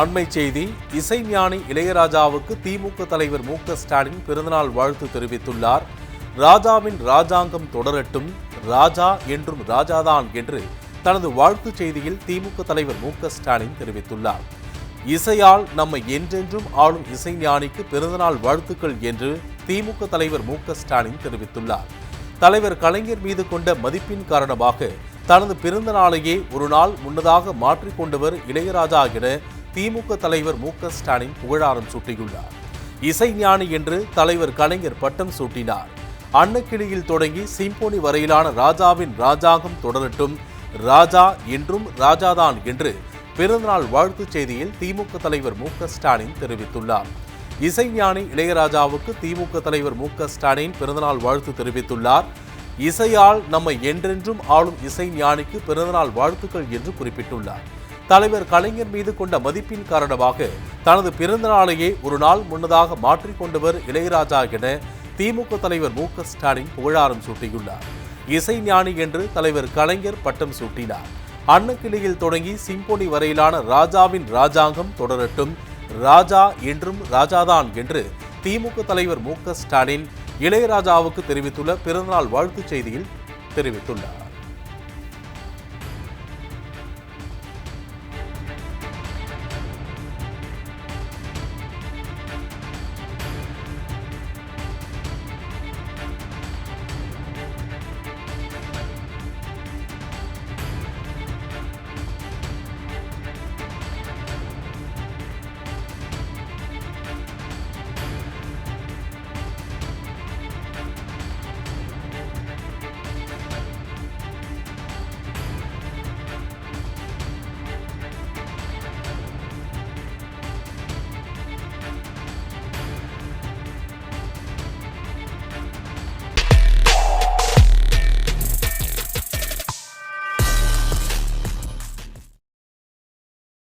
அண்மை செய்தி. இசைஞானி இளையராஜாவுக்கு திமுக தலைவர் மு.க. ஸ்டாலின் பிறந்தநாள் வாழ்த்து தெரிவித்துள்ளார். ராஜாவின் ராஜாங்கம் தொடரட்டும், ராஜா என்றும் ராஜாதான் என்று தனது வாழ்த்துச் செய்தியில் திமுக தலைவர் மு.க. ஸ்டாலின் தெரிவித்துள்ளார். இசையால் நம்மை என்றென்றும் ஆளும் இசைஞானிக்கு பிறந்தநாள் வாழ்த்துக்கள் என்று திமுக தலைவர் மு.க. ஸ்டாலின் தெரிவித்துள்ளார். தலைவர் கலைஞர் மீது கொண்ட மதிப்பின் காரணமாக தனது பிறந்த நாளையே ஒரு நாள் முன்னதாக மாற்றிக்கொண்டவர் இளையராஜா என திமுக தலைவர் மு.க. ஸ்டாலின் புகழாரம் சூட்டியுள்ளார். இசைஞானி என்று தலைவர் கலைஞர் பட்டம் சூட்டினார். அன்னக்கிளியில் தொடங்கி சிம்போனி வரையிலான ராஜாவின் ராஜாங்கம் தொடரட்டும், ராஜா என்றும் ராஜாதான் என்று பிறந்தநாள் வாழ்த்துச் செய்தியில் திமுக தலைவர் மு.க. ஸ்டாலின் தெரிவித்துள்ளார். இசைஞானி இளையராஜாவுக்கு திமுக தலைவர் மு.க. ஸ்டாலின் பிறந்தநாள் வாழ்த்து தெரிவித்துள்ளார். இசையால் நம்மை என்றென்றும் ஆளும் இசைஞானிக்கு பிறந்தநாள் வாழ்த்துக்கள் என்று குறிப்பிட்டுள்ளார். தலைவர் கலைஞர் மீது கொண்ட மதிப்பின் காரணமாக தனது பிறந்த நாளையே ஒரு நாள் முன்னதாக மாற்றிக்கொண்டவர் இளையராஜா என திமுக தலைவர் மு.க. ஸ்டாலின் புகழாரம் சூட்டியுள்ளார். இசைஞானி என்று தலைவர் கலைஞர் பட்டம் சூட்டினார். அன்னக்கிளியில் தொடங்கி சிம்போனி வரையிலான ராஜாவின் ராஜாங்கம் தொடரட்டும், ராஜா என்றும் ராஜாதான் என்று திமுக தலைவர் மு.க. ஸ்டாலின் இளையராஜாவுக்கு தெரிவித்துள்ள பிறந்தநாள் வாழ்த்துச் செய்தியில் தெரிவித்துள்ளார்.